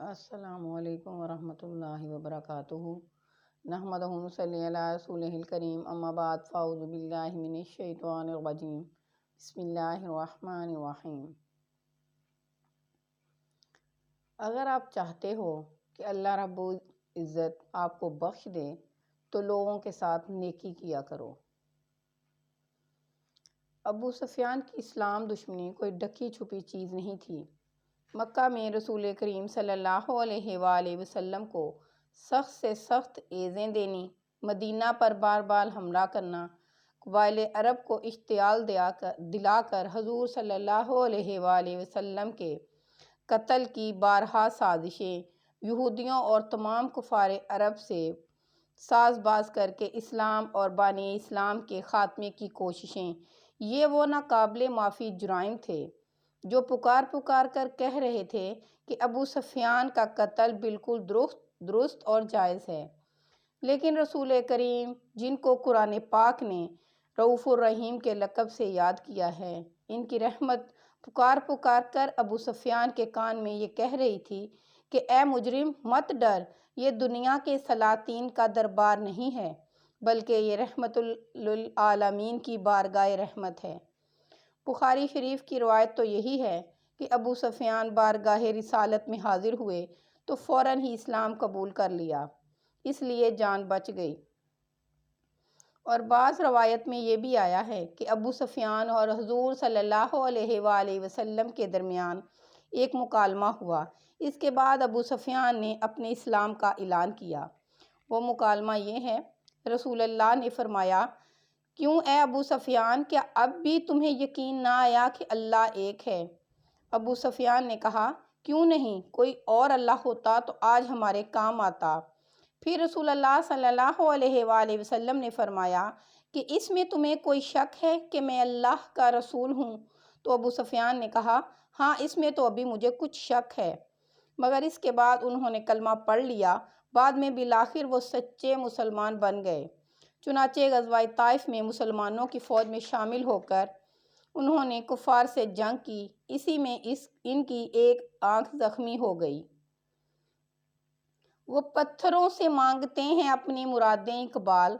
السلام علیکم ورحمۃ اللہ وبرکاتہ۔ نحمدہ و نصلی علی رسولہ الکریم، اما بعد، فاعوذ باللہ من الشیطان الرجیم، بسم اللہ الرحمن الرحیم۔ اگر آپ چاہتے ہو کہ اللہ رب العزت آپ کو بخش دے تو لوگوں کے ساتھ نیکی کیا کرو۔ ابو سفیان کی اسلام دشمنی کوئی ڈکی چھپی چیز نہیں تھی۔ مکہ میں رسول کریم صلی اللہ علیہ وآلہ وسلم کو سخت سے سخت ایذیں دینی، مدینہ پر بار بار حملہ کرنا، قبائل عرب کو اشتعال دلا کر حضور صلی اللہ علیہ وآلہ وسلم کے قتل کی بارہا سازشیں، یہودیوں اور تمام کفار عرب سے ساز باز کر کے اسلام اور بانی اسلام کے خاتمے کی کوششیں، یہ وہ ناقابل معافی جرائم تھے جو پکار کر کہہ رہے تھے کہ ابو سفیان کا قتل بالکل درست اور جائز ہے۔ لیکن رسول کریم، جن کو قرآن پاک نے رؤوف الرحیم کے لقب سے یاد کیا ہے، ان کی رحمت پکار کر ابو سفیان کے کان میں یہ کہہ رہی تھی کہ اے مجرم، مت ڈر، یہ دنیا کے سلاطین کا دربار نہیں ہے بلکہ یہ رحمت للعالمین کی بارگاہ رحمت ہے۔ بخاری شریف کی روایت تو یہی ہے کہ ابو سفیان بارگاہ رسالت میں حاضر ہوئے تو فوراً ہی اسلام قبول کر لیا، اس لیے جان بچ گئی۔ اور بعض روایت میں یہ بھی آیا ہے کہ ابو سفیان اور حضور صلی اللہ علیہ وآلہ وسلم کے درمیان ایک مکالمہ ہوا۔ اس کے بعد ابو سفیان نے اپنے اسلام کا اعلان کیا۔ وہ مکالمہ یہ ہے: رسول اللہ نے فرمایا، کیوں اے ابو سفیان، کیا اب بھی تمہیں یقین نہ آیا کہ اللہ ایک ہے؟ ابو سفیان نے کہا، کیوں نہیں، کوئی اور اللہ ہوتا تو آج ہمارے کام آتا۔ پھر رسول اللہ صلی اللہ علیہ وآلہ وسلم نے فرمایا کہ اس میں تمہیں کوئی شک ہے کہ میں اللہ کا رسول ہوں؟ تو ابو سفیان نے کہا، ہاں، اس میں تو ابھی مجھے کچھ شک ہے، مگر اس کے بعد انہوں نے کلمہ پڑھ لیا۔ بعد میں بالآخر وہ سچے مسلمان بن گئے۔ چنانچہ غزوہ طائف میں مسلمانوں کی فوج میں شامل ہو کر انہوں نے کفار سے جنگ کی، اسی میں ان کی ایک آنکھ زخمی ہو گئی۔ وہ پتھروں سے مانگتے ہیں اپنی مرادیں اقبال،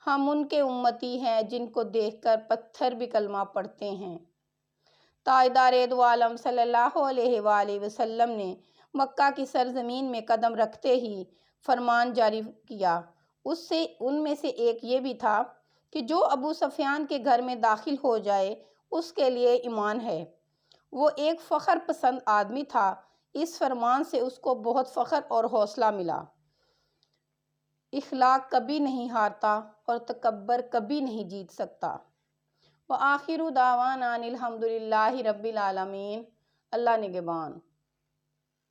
ہم ان کے امتی ہیں جن کو دیکھ کر پتھر بھی کلمہ پڑھتے ہیں۔ تاجدار دو عالم صلی اللہ علیہ وآلہ وسلم نے مکہ کی سرزمین میں قدم رکھتے ہی فرمان جاری کیا۔ ان میں سے ایک یہ بھی تھا کہ جو ابو سفیان کے گھر میں داخل ہو جائے اس کے لیے ایمان ہے۔ وہ ایک فخر پسند آدمی تھا، اس فرمان سے اس کو بہت فخر اور حوصلہ ملا۔ اخلاق کبھی نہیں ہارتا اور تکبر کبھی نہیں جیت سکتا۔ وآخر دعوانا ان الحمد للہ رب العالمین۔ اللہ نگہبان۔